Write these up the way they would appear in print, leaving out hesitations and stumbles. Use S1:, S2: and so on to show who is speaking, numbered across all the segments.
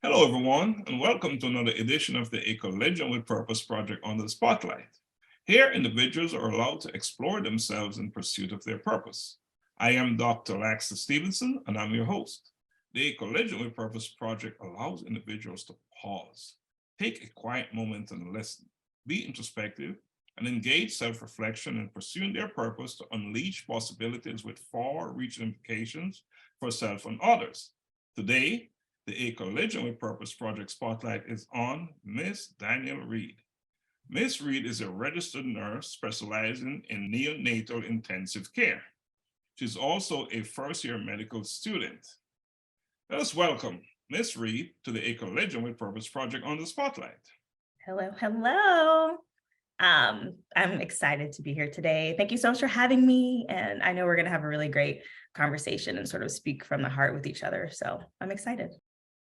S1: Hello, everyone, and welcome to another edition of the Eco Legend with Purpose Project Under the Spotlight. Here, individuals are allowed to explore themselves in pursuit of their purpose. I am Dr. Laxley Stephenson, and I'm your host. The Eco Legend with Purpose Project allows individuals to pause, take a quiet moment and listen, be introspective, and engage self-reflection in pursuing their purpose to unleash possibilities with far-reaching implications for self and others. Today, the Eco Legend with Purpose Project Spotlight is on Miss Danielle Reid. Miss Reid is a registered nurse specializing in neonatal intensive care. She's also a first-year medical student. Let us welcome Miss Reid to the Eco Legend with Purpose Project on the Spotlight.
S2: Hello, hello. I'm excited to be here today. Thank you so much for having me. And I know we're going to have a really great conversation and sort of speak from the heart with each other. So I'm excited.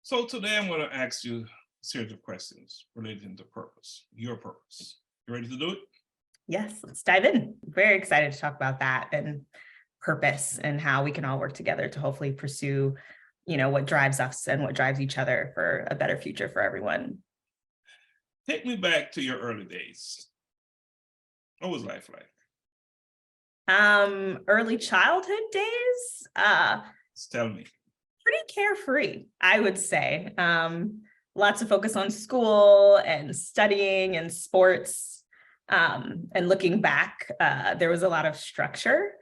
S1: So today I'm going to ask you a series of questions relating to purpose, your purpose. You ready to do it?
S2: Yes, let's dive in. Very excited to talk about that and purpose and how we can all work together to hopefully pursue, what drives us and what drives each other for a better future for everyone.
S1: Take me back to your early days. What was life like?
S2: Early childhood days.
S1: Just tell me.
S2: Pretty carefree, I would say. Lots of focus on school and studying and sports. And looking back, there was a lot of structure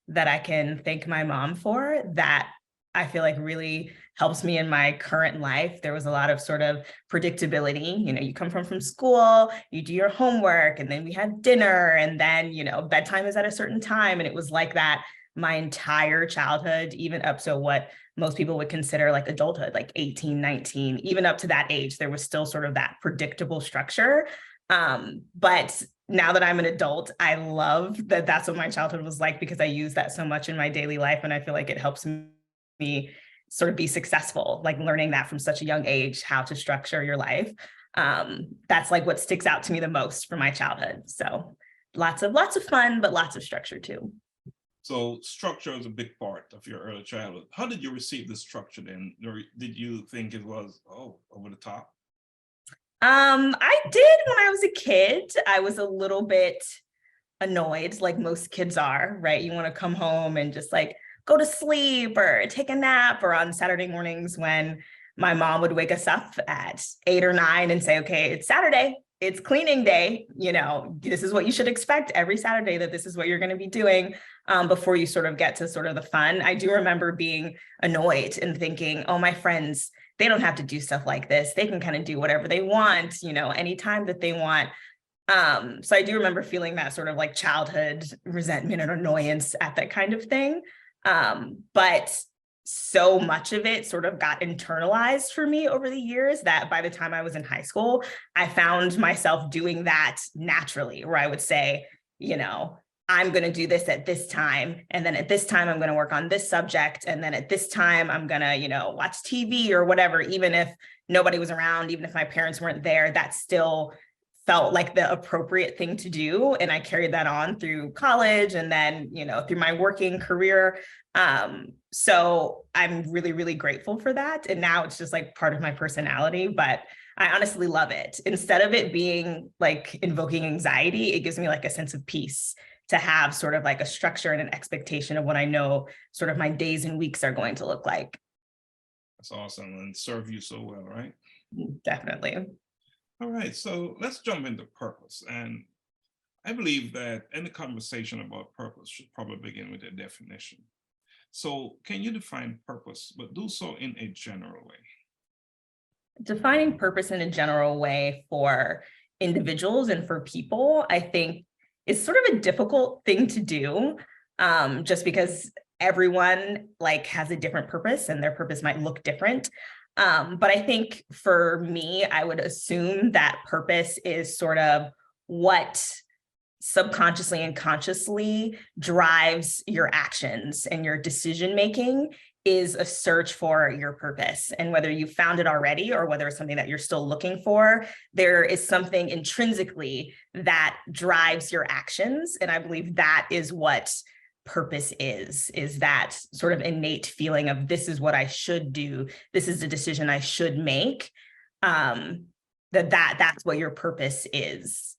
S2: that I can thank my mom for that I feel like really helps me in my current life. There was a lot of sort of predictability. You come from school, you do your homework, and then we have dinner, and then, bedtime is at a certain time. And it was like that my entire childhood, even up to what most people would consider like adulthood, like 18, 19, even up to that age, there was still sort of that predictable structure. But now that I'm an adult, I love that that's what my childhood was like, because I use that so much in my daily life. And I feel like it helps me sort of be successful, like learning that from such a young age, how to structure your life. That's like what sticks out to me the most from my childhood. So lots of fun, but lots of structure too.
S1: So structure is a big part of your early childhood. How did you receive the structure then? Or did you think it was, over the top?
S2: I did when I was a kid. I was a little bit annoyed, like most kids are, right? You want to come home and just like go to sleep or take a nap, or on Saturday mornings when my mom would wake us up at 8 or 9 and say, okay, it's Saturday, it's cleaning day. This is what you should expect every Saturday, that this is what you're going to be doing before you sort of get to sort of the fun. I do remember being annoyed and thinking, oh, my friends, they don't have to do stuff like this. They can kind of do whatever they want, anytime that they want. So I do remember feeling that sort of like childhood resentment and annoyance at that kind of thing. But so much of it sort of got internalized for me over the years that by the time I was in high school, I found myself doing that naturally, where I would say, I'm going to do this at this time. And then at this time, I'm going to work on this subject. And then at this time, I'm going to, watch TV or whatever, even if nobody was around, even if my parents weren't there, that still felt like the appropriate thing to do. And I carried that on through college and then, through my working career. So I'm really, really grateful for that. And now it's just like part of my personality, but I honestly love it. Instead of it being like invoking anxiety, it gives me like a sense of peace to have sort of like a structure and an expectation of what I know sort of my days and weeks are going to look like.
S1: That's awesome and serve you so well, right?
S2: Definitely.
S1: All right, so let's jump into purpose. And I believe that any conversation about purpose should probably begin with a definition. So can you define purpose, but do so in a general way?
S2: Defining purpose in a general way for individuals and for people, I think, is sort of a difficult thing to do, just because everyone like has a different purpose and their purpose might look different. But I think for me, I would assume that purpose is sort of what subconsciously and consciously drives your actions and your decision making is a search for your purpose. And whether you found it already or whether it's something that you're still looking for, there is something intrinsically that drives your actions. And I believe that is what purpose is that sort of innate feeling of this is what I should do, this is the decision I should make, that's what your purpose is.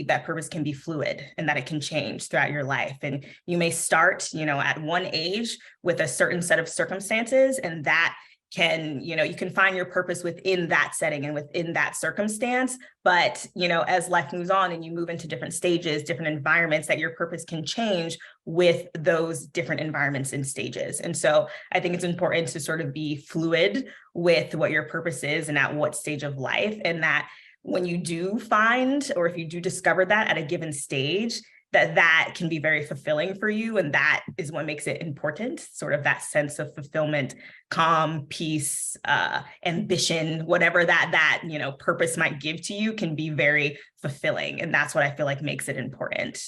S2: That purpose can be fluid and that it can change throughout your life. And you may start, at one age with a certain set of circumstances, and that can, you can find your purpose within that setting and within that circumstance. But, as life moves on and you move into different stages, different environments, that your purpose can change with those different environments and stages. And so I think it's important to sort of be fluid with what your purpose is and at what stage of life. And that when you do find, or if you do discover that at a given stage, that can be very fulfilling for you. And that is what makes it important, sort of that sense of fulfillment, calm, peace, ambition, whatever that purpose might give to you can be very fulfilling. And that's what I feel like makes it important.